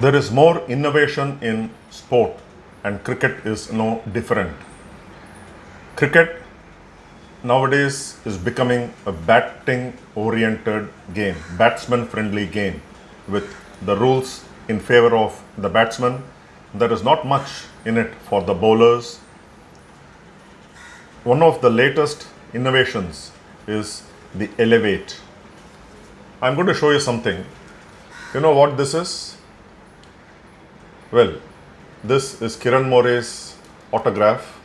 There is more innovation in sport, and cricket is no different. Cricket nowadays is becoming a batting oriented game, batsman friendly game, with the rules in favor of the batsman. There is not much in it for the bowlers. One of the latest innovations is the elevate. I'm going to show you something. You know what this is? Well, this is Kiran More's autograph.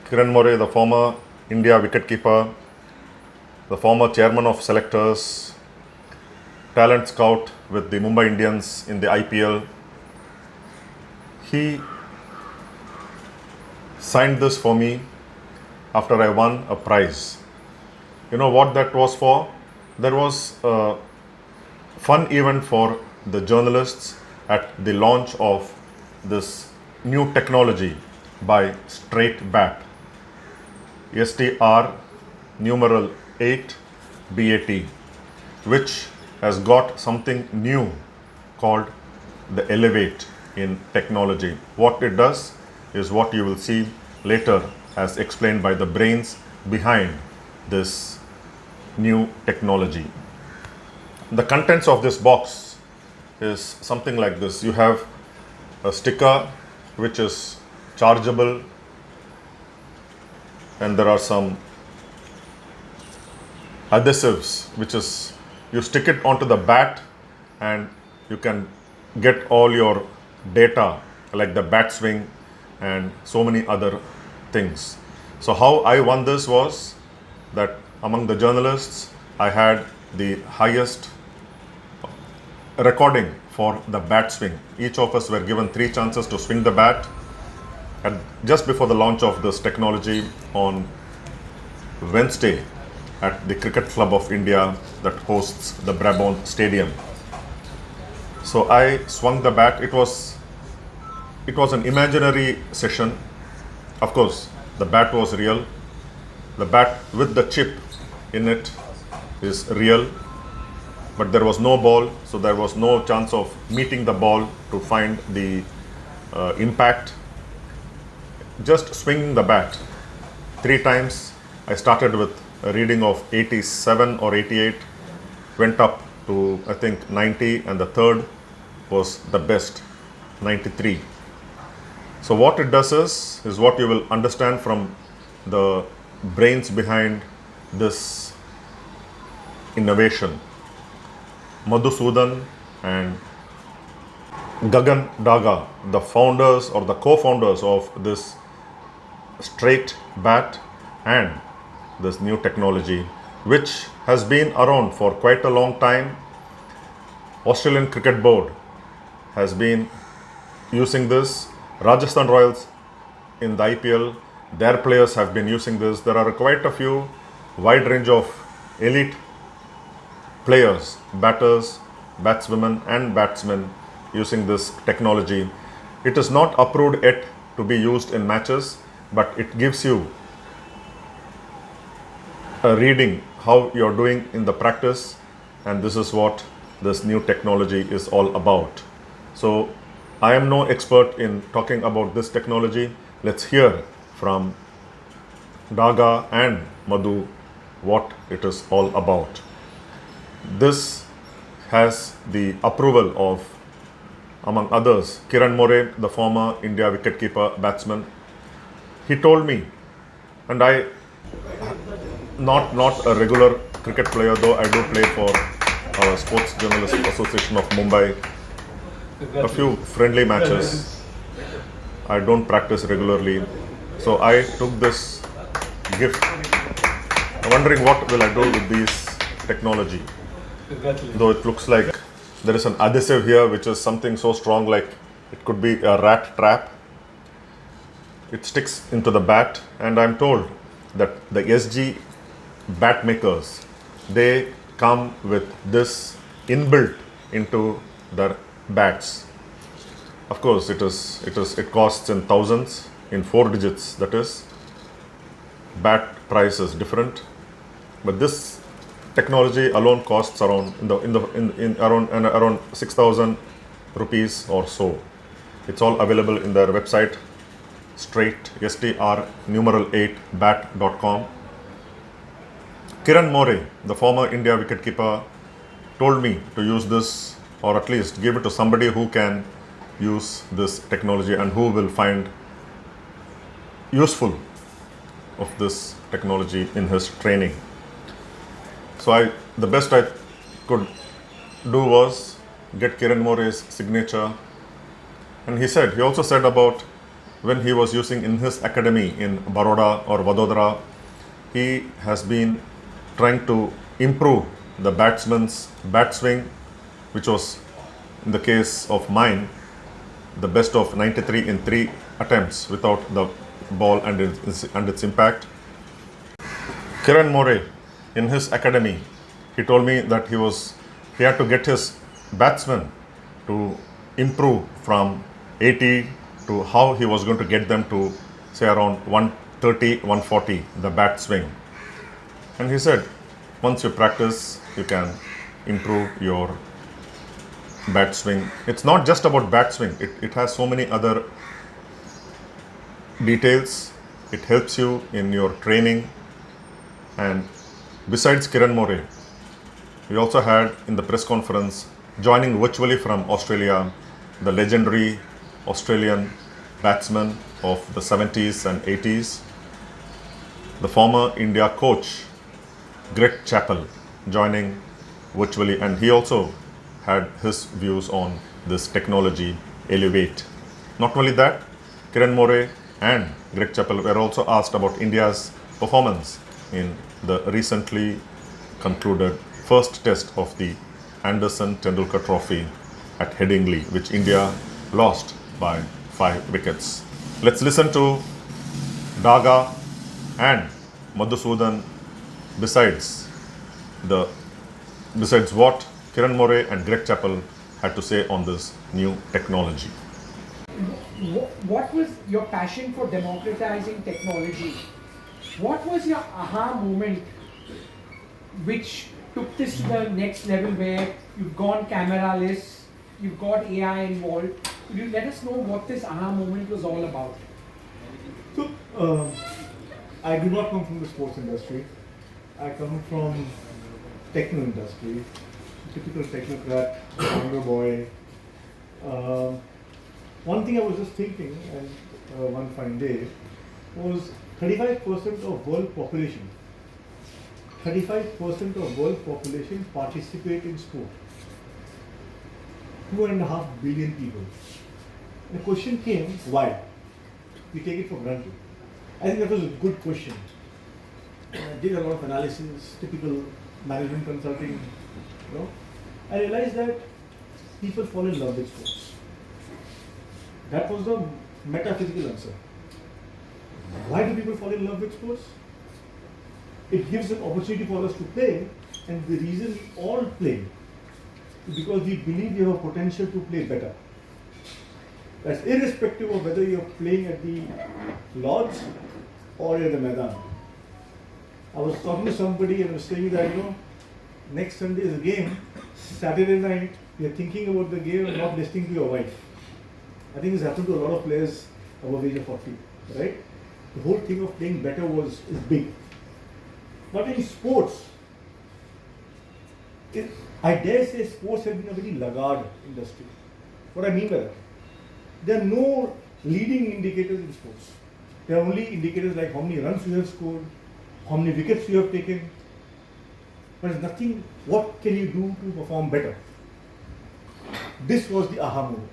Kiran More, the former India wicketkeeper, the former chairman of selectors, talent scout with the Mumbai Indians in the IPL. He signed this for me after I won a prize. You know what that was for? There was a fun event for the journalists at the launch of this new technology by Straight Bat. STR numeral 8 BAT, which has got something new called the elevate in technology. What it does is what you will see later as explained by the brains behind this new technology. The contents of this box is something like this. You have a sticker which is chargeable, and there are some adhesives which is you stick it onto the bat and you can get all your data like the bat swing and so many other things. So how I won this was that among the journalists I had the highest recording for the bat swing. Each of us were given 3 chances to swing the bat. And just before the launch of this technology on Wednesday at the Cricket Club of India that hosts the Brabant Stadium. So I swung the bat. It was an imaginary session. Of course, the bat was real. The bat with the chip in it is real, but there was no ball, so there was no chance of meeting the ball to find the impact. Just swinging the bat 3 times. I started with a reading of 87 or 88, went up to I think 90, and the third was the best, 93. So what it does is what you will understand from the brains behind this innovation. Madhusudan and Gagan Daga, the founders or the co-founders of this straight bat and this new technology, which has been around for quite a long time. Australian Cricket Board has been using this. Rajasthan Royals in the IPL, their players have been using this. There are quite a few wide range of elite players, batters, batswomen and batsmen using this technology. It is not approved yet to be used in matches, but it gives you a reading how you're doing in the practice, and this is what this new technology is all about. So I am no expert in talking about this technology. Let's hear from Daga and Madhu what it is all about. This has the approval of, among others, Kiran More, the former India wicketkeeper batsman. He told me, and I, not a regular cricket player, though I do play for Sports Journalist Association of Mumbai, a few friendly matches. I don't practice regularly. So I took this gift, wondering what will I do with this technology. Though it looks like there is an adhesive here which is something so strong like it could be a rat trap. It sticks into the bat, and I'm told that the SG bat makers, they come with this inbuilt into their bats. Of course, it costs in thousands, in 4 digits. That is, bat price is different, but this technology alone costs around around 6,000 rupees or so. It's all available in their website, straight, STR numeral 8 bat.com. Kiran More, the former India wicketkeeper, told me to use this, or at least give it to somebody who can use this technology and who will find useful of this technology in his training. So the best I could do was get Kiran More's signature. And he also said about when he was using in his academy in Baroda or Vadodara, he has been trying to improve the batsman's bat swing, which was, in the case of mine, the best of 93 in 3 attempts without the ball and its impact. Kiran More, in his academy, he told me that he had to get his batsmen to improve from 80 to how he was going to get them to say around 130, 140, the bat swing. And he said, once you practice, you can improve your bat swing. It's not just about bat swing. It has so many other details. It helps you in your training. And besides Kiran More, we also had in the press conference, joining virtually from Australia, the legendary Australian batsman of the 70s and 80s, the former India coach, Greg Chappell, joining virtually, and he also had his views on this technology, Elevate. Not only that, Kiran More and Greg Chappell were also asked about India's performance in the recently concluded first test of the Anderson Tendulkar Trophy at Headingley, which India lost by 5 wickets. Let's listen to Daga and Madhusudan besides what Kiran More and Greg Chappell had to say on this new technology. What was your passion for democratizing technology? What was your aha moment which took this to the next level where you've gone camera-less, you've got AI involved? Could you let us know what this aha moment was all about? So, I do not come from the sports industry. I come from techno industry, typical technocrat, younger boy. One thing I was just thinking, and one fine day, was 35% of world population. 35% of world population participate in sport. 2.5 billion people. The question came, why? We take it for granted. I think that was a good question. I did a lot of analysis, typical management consulting. I realized that people fall in love with sports. That was the metaphysical answer. Why do people fall in love with sports? It gives an opportunity for us to play, and the reason we all play is because we believe we have a potential to play better. That's irrespective of whether you're playing at the lodge or at the Maidan. I was talking to somebody and I was saying that, next Sunday is a game, Saturday night, you're thinking about the game and not listening to your wife. I think this happened to a lot of players above age of 40, right? The whole thing of playing better is big. But in sports, I dare say sports have been a very laggard industry. What I mean by that? There are no leading indicators in sports. There are only indicators like how many runs you have scored, how many wickets you have taken. But there's nothing, what can you do to perform better? This was the aha moment.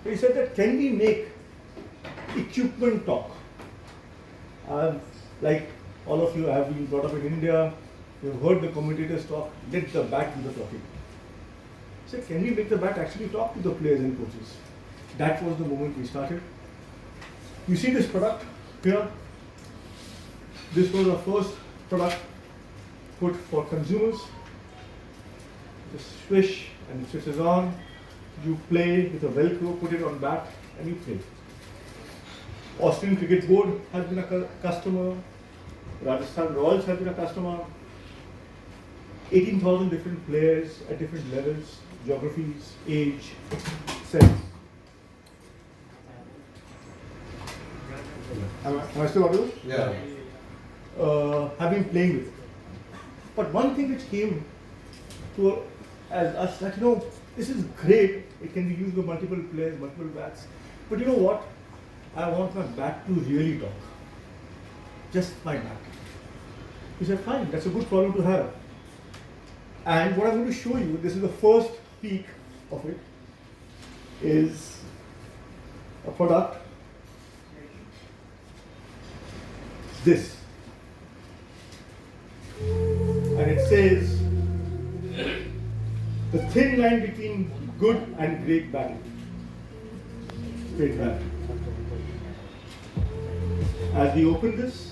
So he said that, can we make equipment talk? Like all of you have been brought up in India, you've heard the commentators talk, let the bat do the talking. He said, can we make the bat actually talk to the players and coaches? That was the moment we started. You see this product here? This was our first product put for consumers. Just swish and it switches on. You play with a Velcro, put it on bat and you play. Australian Cricket Board has been a customer. Rajasthan Royals have been a customer. 18,000 different players at different levels, geographies, age. says, am I still audible? Yeah. Have been playing with it. But one thing which came to as us that, this is great, it can be used by multiple players, multiple bats. But you know what? I want my bat to really talk. Just my bat. He said, fine, that's a good problem to have. And what I'm going to show you, this is the first peek of it, is a product. This. And it says, the thin line between good and great batting. Great batting. As we open this,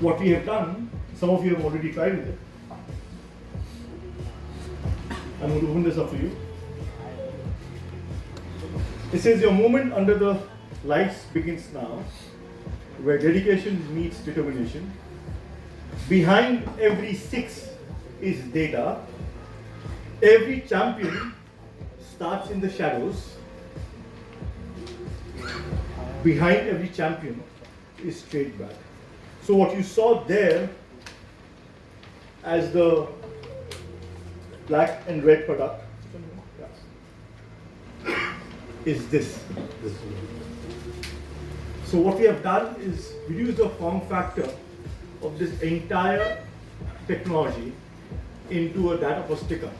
what we have done, some of you have already tried with it. I'm going to open this up for you. It says your moment under the lights begins now, where dedication meets determination. Behind every six is data. Every champion starts in the shadows. Behind every champion is straight back. So what you saw there as the black and red product is this. So what we have done is reduce the form factor of this entire technology into a data per sticker.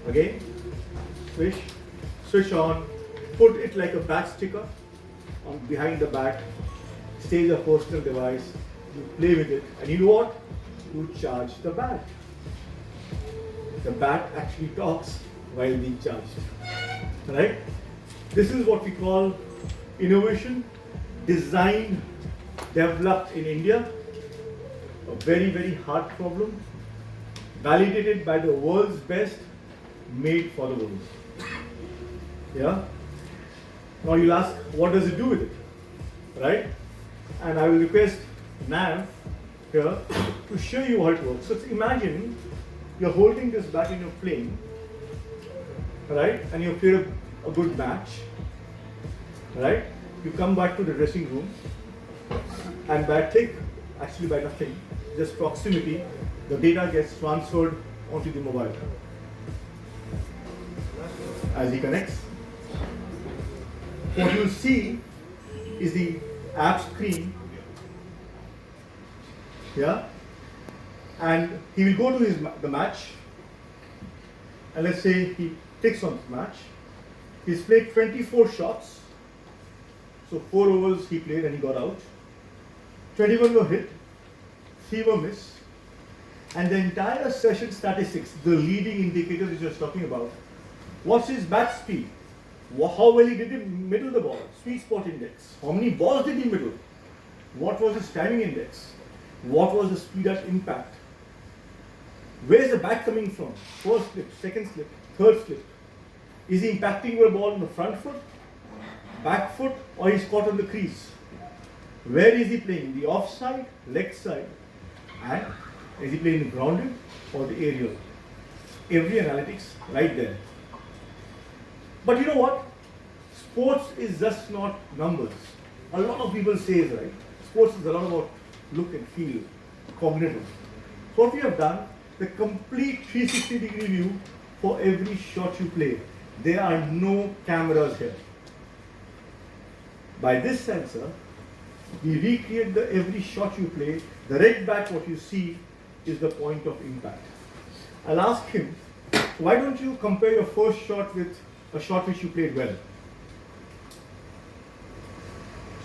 Again, switch on, put it like a bat sticker on behind the bat, stays a personal device, you play with it, and you know what? You charge the bat. The bat actually talks while being charged. Right? This is what we call innovation, designed, developed in India. A very, very hard problem, validated by the world's best, made for the world. Yeah? Now you'll ask, what does it do with it? Right? And I will request Nav here to show you how it works. So imagine you're holding this bat and you're playing, right? And you've played a good match, right? You come back to the dressing room, and by click, actually by nothing, just proximity, the data gets transferred onto the mobile. As he connects, what you'll see is the app screen. Yeah, and he will go to the match, and let's say he clicks on the match. He's played 24 shots, so 4 overs he played and he got out. 21 were hit, 3 were missed, and the entire session statistics, the leading indicators which I was talking about, what's his bat speed, how well he did in middle the ball, sweet spot index, how many balls did he middle, what was his timing index, what was the speed at impact, where's the bat coming from, first slip, second slip, third slip, is he impacting your ball on the front foot, back foot, or he's caught on the crease, where is he playing, the offside, leg side, and is he playing the grounded or the aerial, every analytics right there. But you know what, sports is just not numbers. A lot of people say, right, sports is a lot about look and feel, cognitive. So what we have done, the complete 360-degree view for every shot you play. There are no cameras here. By this sensor, we recreate the every shot you play. The red back, what you see, is the point of impact. I'll ask him, why don't you compare your first shot with a shot which you played well?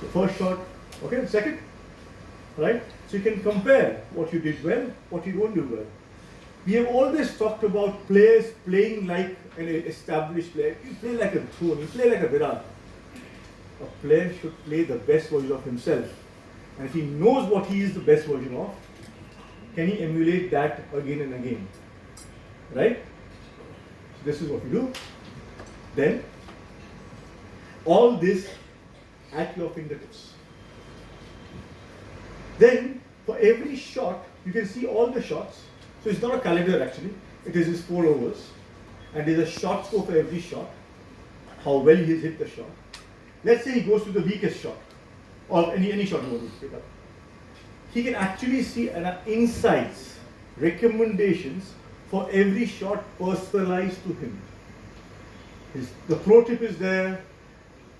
So first shot, okay, second, right? So you can compare what you did well, what you don't do well. We have always talked about players playing like an established player. You play like a Dhoni, you play like a Virat. A player should play the best version of himself. And if he knows what he is the best version of, can he emulate that again and again? Right? So this is what we do. Then, all this at your fingertips. Then, for every shot, you can see all the shots. So it's not a calendar actually, it is his 4 overs. and there's a shot score for every shot, how well he's hit the shot. Let's say he goes to the weakest shot, or any shot you want to pick up. He can actually see insights, recommendations for every shot personalized to him. The pro tip is there.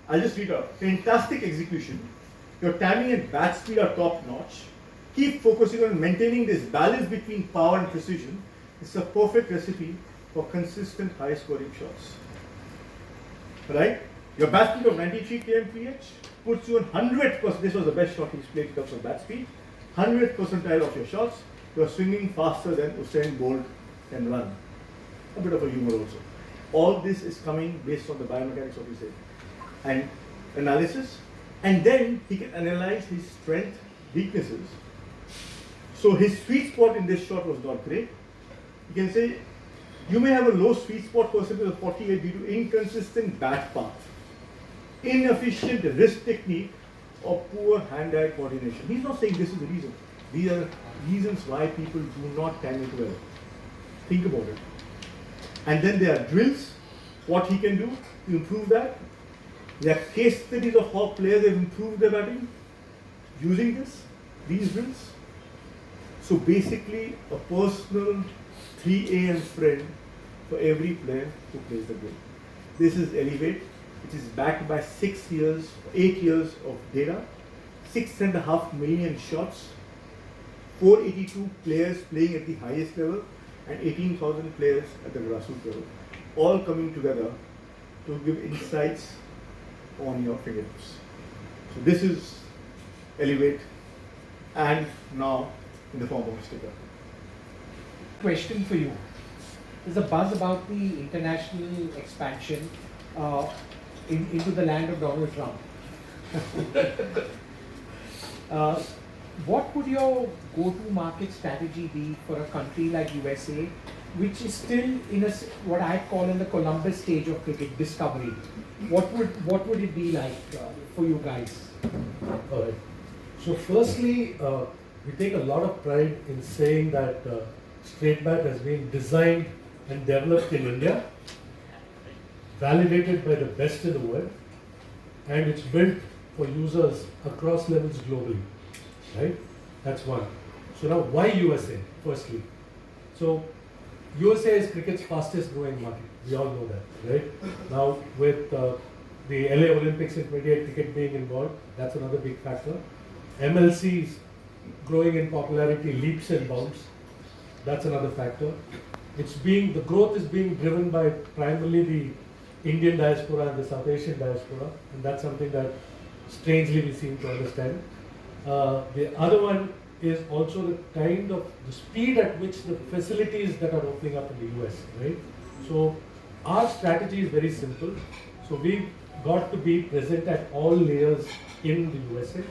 I'll just read out. Fantastic execution. Your timing and bat speed are top notch. Keep focusing on maintaining this balance between power and precision. It's a perfect recipe for consistent high scoring shots. Right? Your bat speed of 93 kmph puts you on 100%. This was the best shot he's played in terms of bat speed. 100th percentile of your shots. You are swinging faster than Usain Bolt can run. A bit of a humor also. All this is coming based on the biomechanics of his head and analysis, and then he can analyze his strength, weaknesses. So his sweet spot in this shot was not great. You can say you may have a low sweet spot percentage of 48 due to inconsistent bat path, inefficient wrist technique, or poor hand-eye coordination. He's not saying this is the reason. These are reasons why people do not time it well. Think about it. And then there are drills, what he can do to improve that. There are case studies of how players have improved their batting using these drills. So basically, a personal 3 a.m. friend for every player who plays the game. This is Elevate, which is backed by 8 years of data, 6.5 million shots, 482 players playing at the highest level, and 18,000 players at the grassroots level, all coming together to give insights on your fingertips. So this is Elevate, and now in the form of a sticker. Question for you. There's a buzz about the international expansion into the land of Donald Trump. What would your go-to market strategy be for a country like USA, which is still in what I call in the Columbus stage of cricket discovery? What would it be like for you guys? All right. So firstly, we take a lot of pride in saying that straight bat has been designed and developed in India, validated by the best in the world, and it's built for users across levels globally. Right? That's one. So now, why USA? Firstly, so USA is cricket's fastest growing market. We all know that, right? Now, with the LA Olympics in 28, cricket being involved, that's another big factor. MLC is growing in popularity, leaps and bounds. That's another factor. The growth is being driven by primarily the Indian diaspora and the South Asian diaspora, and that's something that strangely we seem to understand. The other one is also the speed at which the facilities that are opening up in the US, right? So our strategy is very simple. So we've got to be present at all layers in the USA.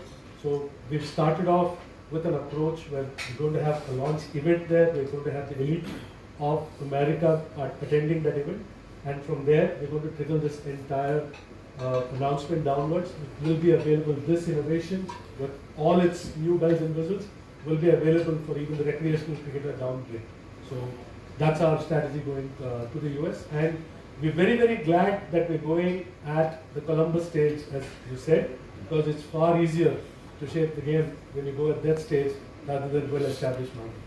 So we've started off with an approach where we're going to have a launch event there. We're going to have the elite of America attending that event, and from there we're going to trickle this entire announcement downwards. It will be available. This innovation with all its new bells and whistles will be available for even the recreational cricketer down there. So that's our strategy going to the US, and we're very, very glad that we're going at the Columbus stage, as you said, because it's far easier to shape the game when you go at that stage rather than well-established markets.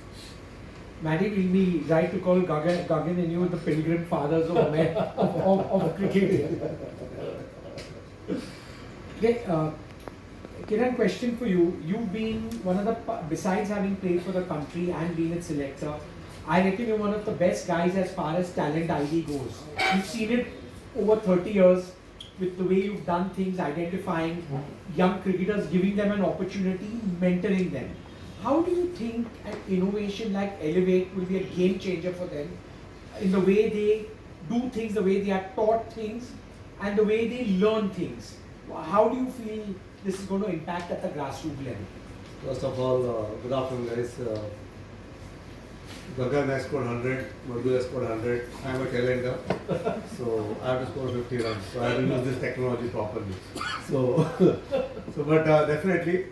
Maddie, will be right to call Gagan and you the pilgrim fathers of cricket. Okay, Kiran, question for you. You've been one of the, besides having played for the country and being a selector, I reckon you're one of the best guys as far as talent ID goes. You've seen it over 30 years with the way you've done things, identifying young cricketers, giving them an opportunity, mentoring them. How do you think an innovation like Elevate will be a game changer for them in the way they do things, the way they are taught things, and the way they learn things? How do you feel this is going to impact at the grassroots level? First of all, good afternoon guys. Gagan has scored 100, Madhu has scored 100. I am a calendar, so I have to score 50 runs. So I have to use this technology properly. But definitely,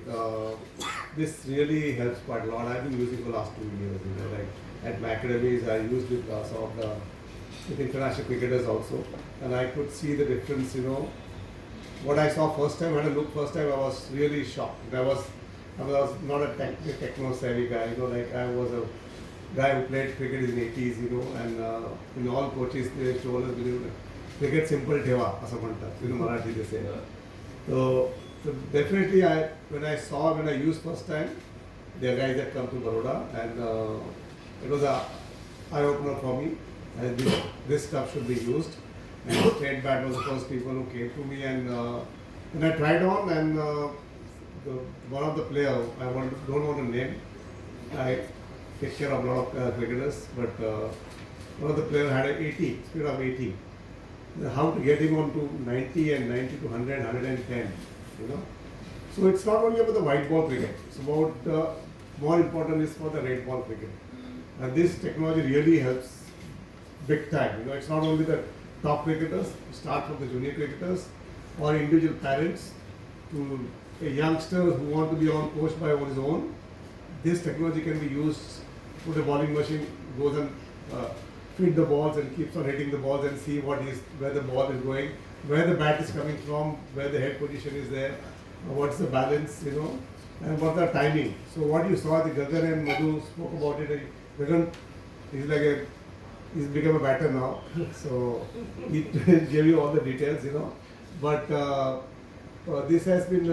this really helps quite a lot. I have been using for the last 2 years. Like at my academies, I used with some of the with international cricketers also, and I could see the difference. What I saw first time, when I looked first time, I was really shocked. I was not a techno savvy guy. Like I was a guy who played cricket in the 80s. And all coaches they told us, cricket simple theva, asamanta. Marathi they say. So definitely, when I used first time, there are guys that come to Baroda, and it was a eye opener for me. And this stuff should be used. And State Bat was the first people who came to me, and I tried on, and one of the players, don't want to name, I take care of a lot of cricketers, but one of the players had an 80, speed of 80. How to get him on to 90 and 90 to 100, 110, So it's not only about the white ball cricket, it's about, more important is for the red ball cricket. And this technology really helps big time. It's not only the top cricketers, start from the junior cricketers or individual parents to a youngster who want to be on coach by on his own. This technology can be used. Put a bowling machine, goes and feed the balls and keeps on hitting the balls and see where the ball is going, where the bat is coming from, where the head position is there, what's the balance, and what's the timing. So what you saw, the Gagan and Madhu spoke about it. Gagan is he's become a batter now, so he gave you all the details, But this has been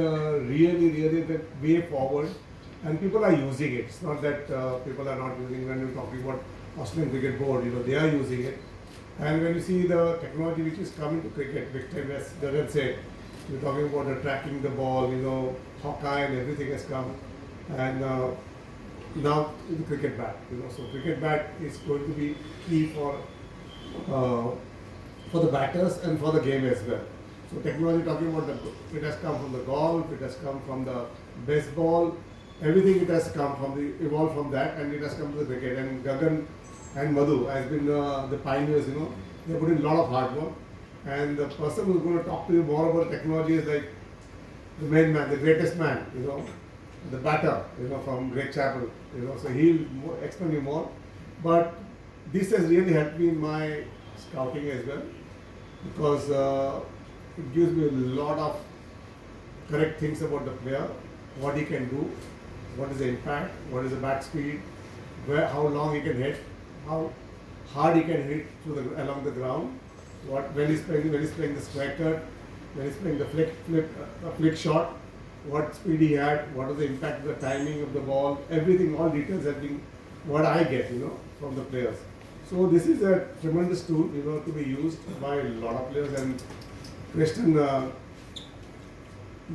really the way forward, and people are using it. It's not that people are not using it. When you're talking about Australian Cricket Board, they are using it. And when you see the technology which is coming to cricket, big time, as Gagan said, you're talking about the tracking the ball, Hawkeye and everything has come, and now the cricket bat, So cricket bat is going to be key for the batters and for the game as well. So technology talking about it has come from the golf, it has come from the baseball, everything it has come from evolved from that, and it has come to the cricket. And Gagan and Madhu has been the pioneers. They put in a lot of hard work. And the person who's going to talk to you more about technology is like the main man, the greatest man, the batter, from Greg Chappell, so he'll explain you more. But this has really helped me in my scouting as well, because it gives me a lot of correct things about the player, what he can do, what is the impact, what is the bat speed, how long he can hit, how hard he can hit along the ground, when he's playing the striker, when he's playing the flick shot, what speed he had, what was the impact, the timing of the ball, everything, all details have been what I get, from the players. So this is a tremendous tool, to be used by a lot of players, and Kristen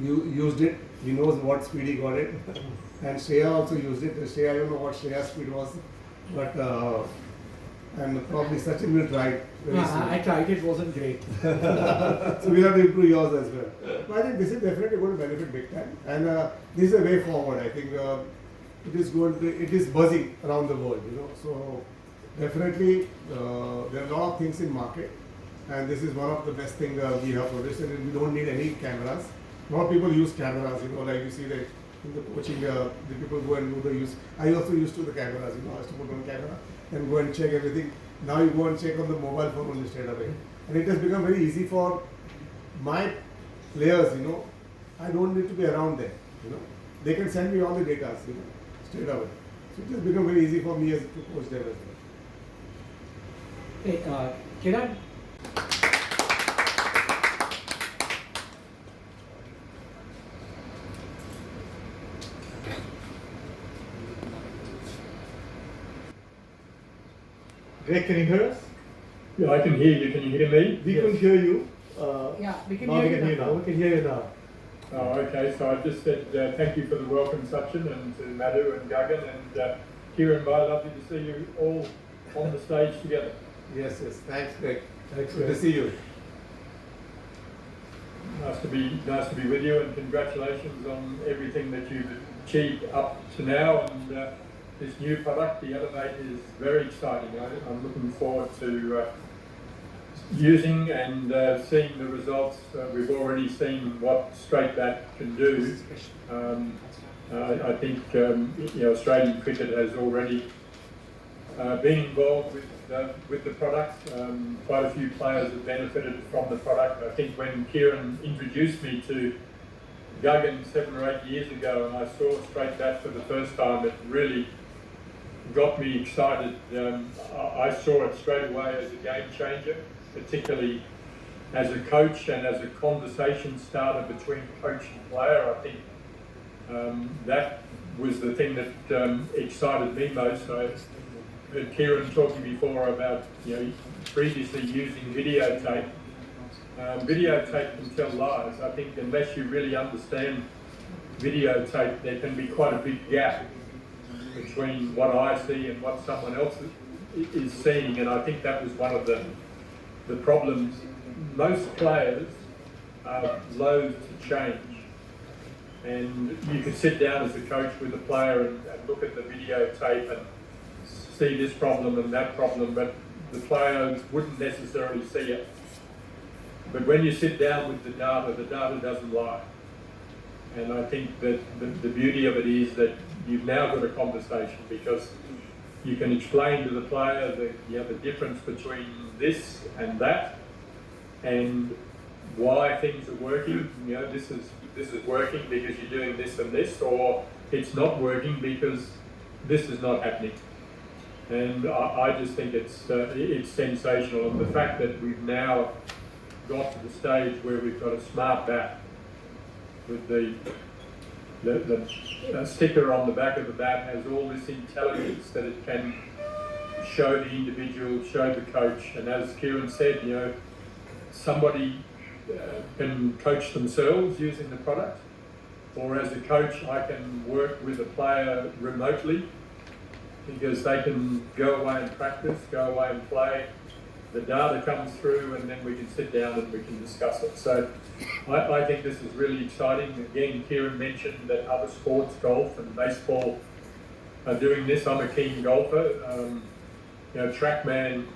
used it. He knows what speed he got it, and Shreya also used it. Shreya, I don't know what Shreya's speed was, but and probably Sachin will try it very soon. I tried it, wasn't great. So we have to improve yours as well. But I think this is definitely going to benefit big time, and this is a way forward. I think it is buzzing around the world, So definitely there are a lot of things in market, and this is one of the best things we have produced, and we don't need any cameras. A lot of people use cameras, like you see in the coaching, the people go and do the use. I also used to the cameras, I used to put on camera and go and check everything. Now you go and check on the mobile phone only straight away. And it has become very easy for my players, I don't need to be around there, They can send me all the data, straight away. So it has become very easy for me to coach them as well. Hey, Kiran, Greg, can you hear us? Yeah, I can hear you. Can you hear me? We couldn't hear you. yeah, we can Now we hear can you hear you now. now. We can hear you now. Oh, okay. So I just said thank you for the welcome, Sachin, and to Madhu and Gagan and Kiran More. Lovely to see you all on the stage together. Yes. Thanks, Greg. Thanks, Good to Greg. see you. Nice to be with you, and congratulations on everything that you've achieved up to now. And this new product, the Elevate, is very exciting. I'm looking forward to using and seeing the results. We've already seen what straight bat can do. I think Australian cricket has already been involved with the product. Quite a few players have benefited from the product. I think when Kiran introduced me to Guggen 7 or 8 years ago, and I saw straight bat for the first time, it really got me excited. I saw it straight away as a game changer, particularly as a coach and as a conversation starter between coach and player. I think that was the thing that excited me most. I heard Kiran talking before about previously using videotape. Videotape can tell lies. I think unless you really understand videotape, there can be quite a big gap between what I see and what someone else is seeing, and I think that was one of the problems. Most players are loath to change, and you can sit down as a coach with a player and look at the videotape and see this problem and that problem, but the players wouldn't necessarily see it. But when you sit down with the data doesn't lie. And I think that the beauty of it is that you've now got a conversation, because you can explain to the player the difference between this and that, and why things are working. This is working because you're doing this and this, or it's not working because this is not happening. And I just think it's sensational, and the fact that we've now got to the stage where we've got a smart bat with the sticker on the back of the bat has all this intelligence that it can show the individual, show the coach, and as Kiran said, somebody can coach themselves using the product, or as a coach I can work with a player remotely, because they can go away and practice, go away and play. The data comes through, and then we can sit down and we can discuss it. So I think this is really exciting. Again, Kiran mentioned that other sports, golf and baseball, are doing this. I'm a keen golfer. TrackMan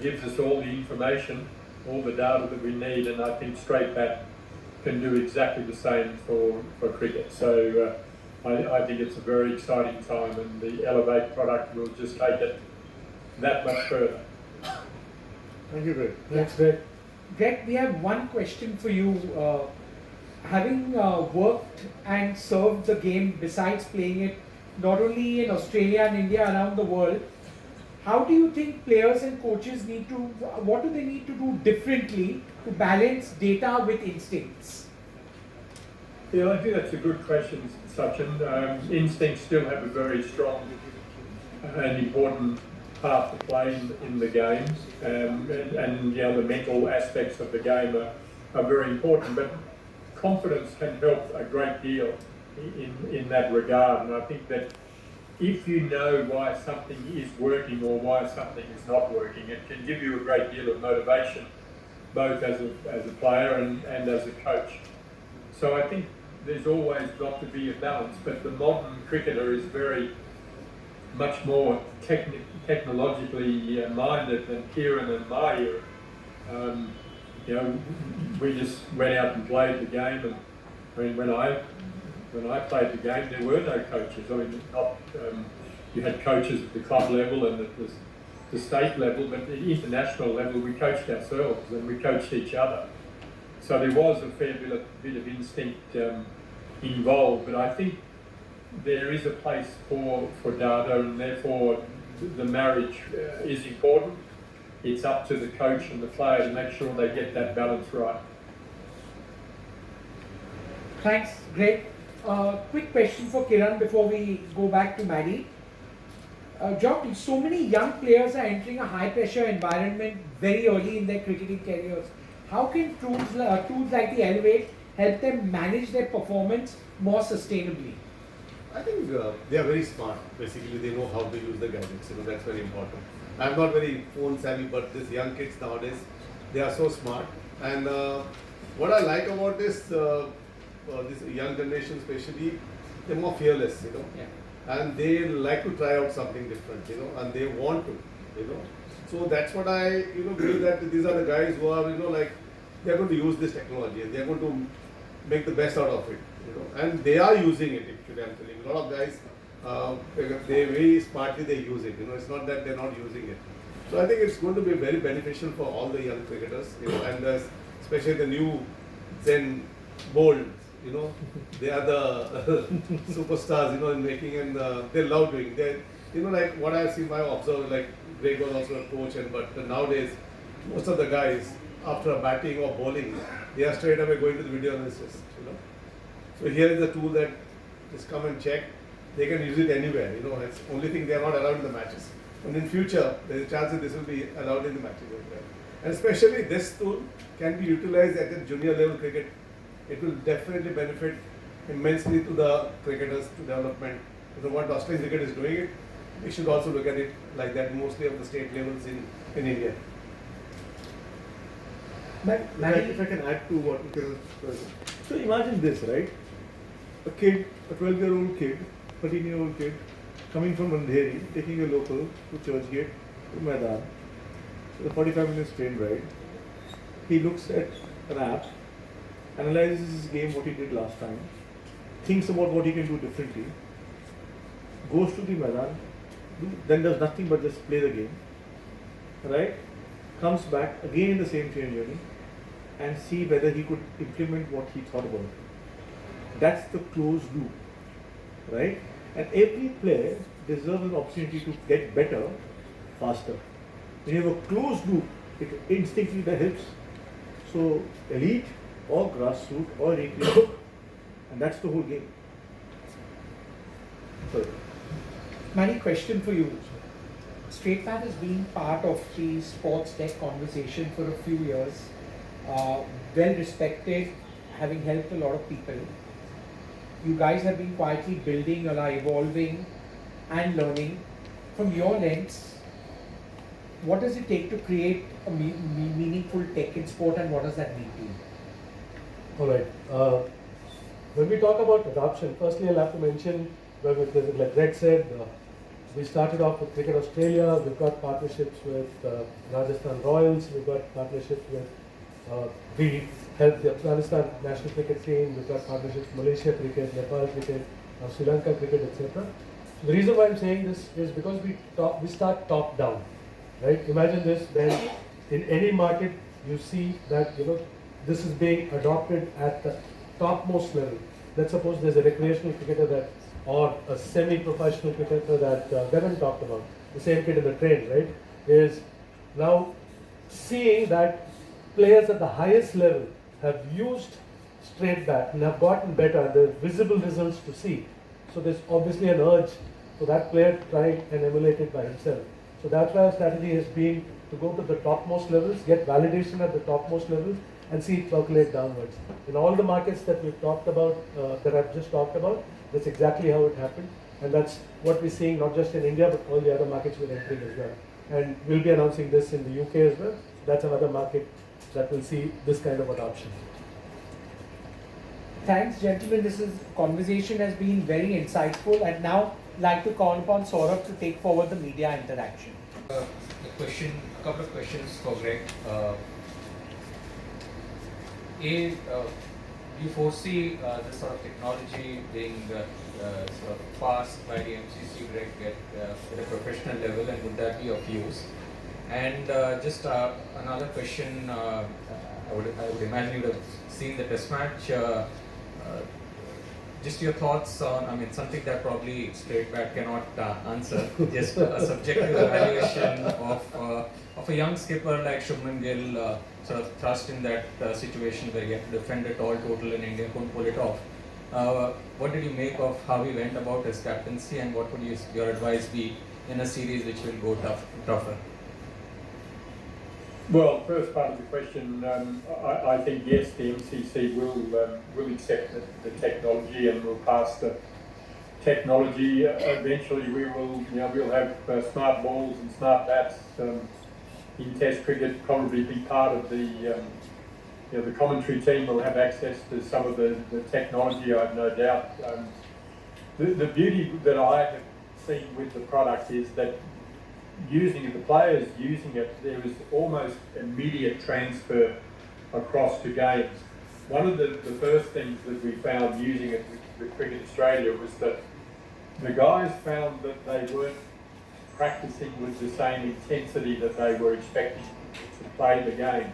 gives us all the information, all the data that we need, and I think straight bat can do exactly the same for cricket. So I think it's a very exciting time, and the Elevate product will just take it that much further. Thank you, Greg. Thanks, Greg. Greg, we have one question for you. Having worked and served the game, besides playing it not only in Australia and India, around the world, how do you think players and coaches what do they need to do differently to balance data with instincts? Yeah, I think that's a good question, Sachin. Instincts still have a very strong and important part to play in the game, and the mental aspects of the game are very important, but confidence can help a great deal in that regard. And I think that if you know why something is working or why something is not working, it can give you a great deal of motivation, both as a player and as a coach. So I think there's always got to be a balance, but the modern cricketer is very much more technologically minded than Kiran and my era. We just went out and played the game, and I mean, when I played the game, there were no coaches. I mean, you had coaches at the club level and at the state level, but at the international level, we coached ourselves and we coached each other. So there was a fair bit of instinct involved, but I think there is a place for data, and therefore the marriage is important. It's up to the coach and the player to make sure they get that balance right. Thanks, Greg. Quick question for Kiran before we go back to Maddie. Jock, so many young players are entering a high-pressure environment very early in their cricketing careers. How can tools like the Elevate help them manage their performance more sustainably? I think they are very smart. Basically, they know how to use the gadgets. That's very important. I'm not very phone savvy, but these young kids nowadays, they are so smart. And what I like about this young generation, especially, they're more fearless. Yeah. And they like to try out something different. And they want to. So that's what I believe, that these are the guys who are they're going to use this technology and they're going to make the best out of it. And they are using it. Actually, I'm telling you, a lot of guys they very smartly they use it. It's not that they're not using it. So I think it's going to be very beneficial for all the young cricketers. And especially the new Zen Bold. They are the superstars. In making, and they love doing. They, like what I've seen, I've observed. Like Greg was also a coach, but nowadays most of the guys after a batting or bowling, they are straight away going to the video analysis. So here is a tool that just come and check. They can use it anywhere. It's only thing they are not allowed in the matches. And in future, there is a chance that this will be allowed in the matches as well. And especially this tool can be utilized at the junior level cricket. It will definitely benefit immensely to the cricketers to development. What Australian cricket is doing it, we should also look at it like that, mostly of the state levels in India. If I can add to what Kiran said. So imagine this, right? A kid, a 12-year-old kid, 13-year-old kid, coming from Andheri, taking a local to Churchgate, to Maidan. So the 45 minutes train ride. He looks at an app, analyzes his game, what he did last time, thinks about what he can do differently, goes to the Maidan, then does nothing but just play the game, right? Comes back again in the same train journey and see whether he could implement what he thought about. That's the closed loop, right? And every player deserves an opportunity to get better faster. When you have a closed loop, it instinctively that helps. So elite or grassroots or recreation, and that's the whole game. Sorry. Manny, question for you. Straight Path has been part of the sports tech conversation for a few years. Well respected, having helped a lot of people. You guys have been quietly building, evolving and learning. From your lens, what does it take to create a meaningful tech in sport, and what does that mean to you? All right. When we talk about adoption, firstly I'll have to mention, like Greg said, we started off with Cricket Australia. We've got partnerships with Rajasthan Royals. We've got partnerships with, we helped the Afghanistan national cricket team. We've got partnerships with Malaysia cricket, Nepal cricket, Sri Lanka cricket, etc. The reason why I'm saying this is because we start top down, right? Imagine this, then in any market you see that this is being adopted at the topmost level. Let's suppose there's a recreational cricketer or a semi-professional cricketer that Devon talked about, the same kid in the train, right, is now seeing that players at the highest level have used straight bat and have gotten better. There's visible results to see. So there's obviously an urge for that player to try and emulate it by himself. So that's why our strategy has been to go to the topmost levels, get validation at the topmost levels, and see it percolate downwards. In all the markets that we've talked about, that I've just talked about, that's exactly how it happened. And that's what we're seeing not just in India, but all the other markets we're entering as well. And we'll be announcing this in the UK as well. That's another market that will see this kind of adoption. Thanks, gentlemen. Conversation has been very insightful. And now, like to call upon Saurabh to take forward the media interaction. A couple of questions for Greg. Do you foresee this sort of technology being sort of passed by the MCC, Greg, at a professional level, and would that be of use? And just another question, I would imagine you would have seen the test match. Just your thoughts on, something that probably straight bat cannot answer, just a subjective evaluation of a young skipper like Shubman Gill, sort of thrust in that situation where he had to defend it all total and India couldn't pull it off. What did you make of how he went about his captaincy, and what would your advice be in a series which will go tougher? Well, first part of the question, I think yes, the MCC will accept the technology and will pass the technology. Eventually, we'll have smart balls and smart bats in Test cricket. Probably be part of the commentary team will have access to some of the technology. I have no doubt. The beauty that I have seen with the product is that the players using it, there is almost immediate transfer across to games. One of the first things that we found using it with Cricket Australia was that the guys found that they weren't practicing with the same intensity that they were expecting to play the game.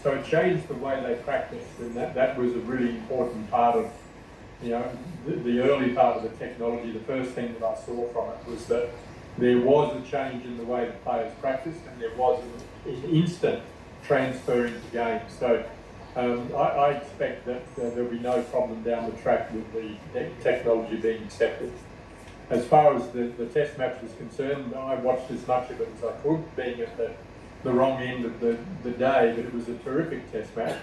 So it changed the way they practiced, and that was a really important part of, the early part of the technology. The first thing that I saw from it was that there was a change in the way the players practiced, and there was an instant transfer into games. So I expect that there'll be no problem down the track with the technology being accepted. As far as the test match was concerned, I watched as much of it as I could, being at the wrong end of the day, but it was a terrific test match.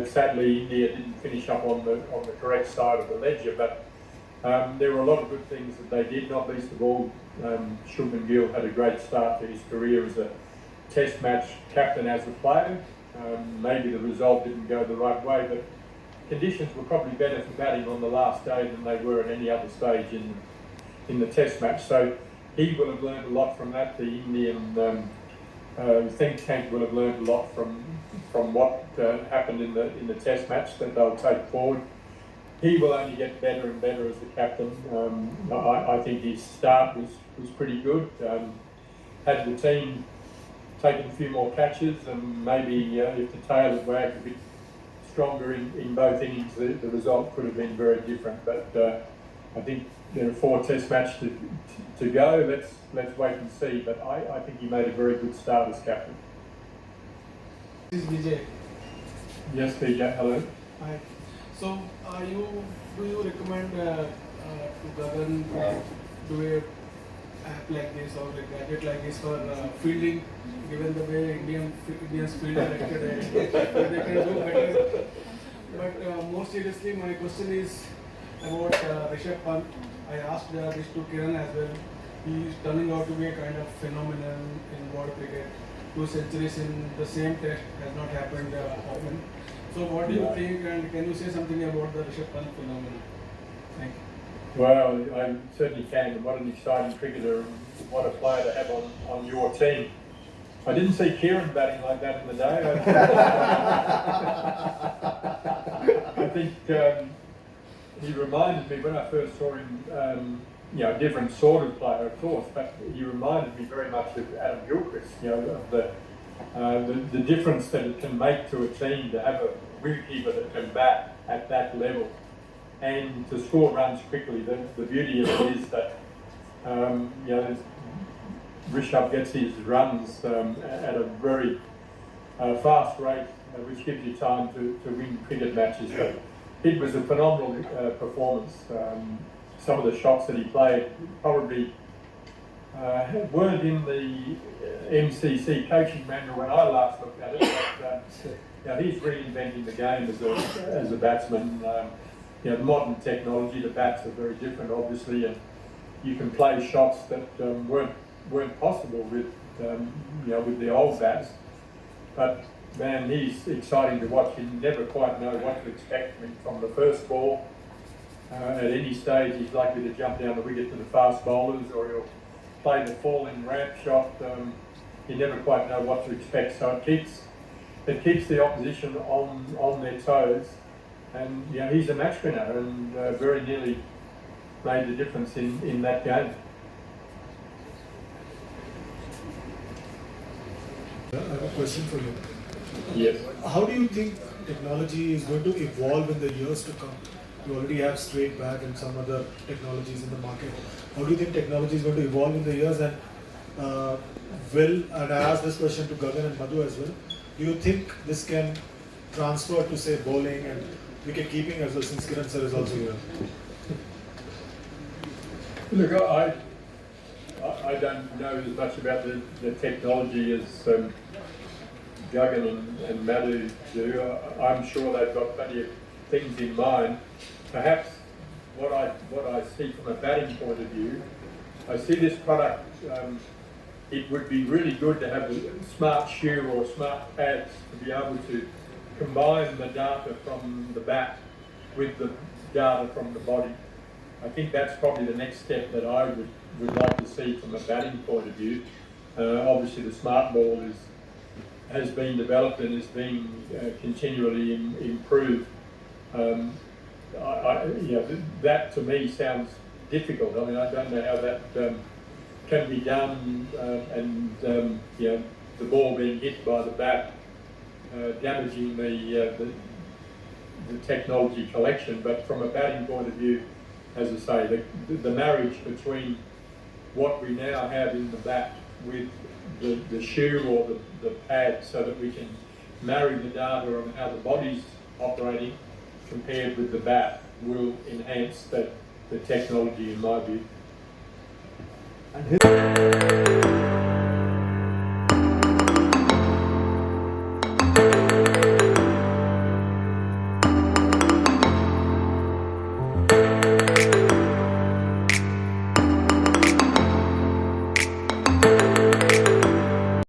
Sadly, India didn't finish up on the correct side of the ledger, but there were a lot of good things that they did, not least of all, Shubman Gill had a great start to his career as a test match captain as a player. Maybe the result didn't go the right way, but conditions were probably better for batting on the last day than they were at any other stage in the test match. So he will have learned a lot from that. The Indian think tank will have learned a lot from what happened in the test match that they'll take forward. He will only get better and better as the captain. I think his start was pretty good. Had the team taken a few more catches, and maybe if the tail had wagged a bit stronger in both innings, the result could have been very different. But I think there are 4 test matches to go. Let's wait and see. But I think he made a very good start as captain. This is Vijay. Yes, Vijay. Hello. Hi. So, do you recommend to Gagan do a app like this or a gadget like this for fielding? Given the way Indians field yesterday, they can do better. But more seriously, my question is about Rishabh Pant. I asked this to Kiran as well. He is turning out to be a kind of phenomenon in world cricket. 2 centuries in the same test has not happened often. So what do you think, and can you say something about the Rishabh Pant phenomenon? Thank you. Well, I certainly can, and what an exciting cricketer, and what a player to have on your team. I didn't see Kiran batting like that in the day. I think he reminded me when I first saw him, a different sort of player, of course, but he reminded me very much of Adam Gilchrist, of the difference that it can make to a team to have a wicketkeeper that can bat at that level and to score runs quickly. The beauty of it is that Rishabh gets his runs at a very fast rate, which gives you time to win cricket matches. But it was a phenomenal performance. Some of the shots that he played probably weren't in the MCC coaching manual when I last looked at it, but he's reinventing the game as a batsman. The modern technology, the bats are very different, obviously, and you can play shots that weren't possible with the old bats. But man, he's exciting to watch. You never quite know what to expect from the first ball. At any stage, he's likely to jump down the wicket to the fast bowlers, or he'll play the falling ramp shot. You never quite know what to expect. So it keeps the opposition on their toes. And he's a match winner, and very nearly made the difference in that game. I have a question for you. Yes. How do you think technology is going to evolve in the years to come? You already have straight back and some other technologies in the market. How do you think technology is going to evolve in the years? And and I asked this question to Gagan and Madhu as well, do you think this can transfer to, say, bowling and wicket keeping as well, since Kiran sir is also here? Look, I don't know as much about the technology as Gagan and Madhu do. I'm sure they've got plenty of things in mind. Perhaps what I see from a batting point of view, I see this product, it would be really good to have a smart shoe or smart pads to be able to combine the data from the bat with the data from the body. I think that's probably the next step that I would like to see from a batting point of view. Obviously the smart ball has been developed and is being continually improved. That to me sounds difficult. I mean, I don't know how that can be done, and you know, the ball being hit by the bat, damaging the technology collection. But from a batting point of view, as I say, the marriage between what we now have in the bat with the shoe or the pad, so that we can marry the data on how the body's operating compared with the bat, will enhance the technology, in my view. And his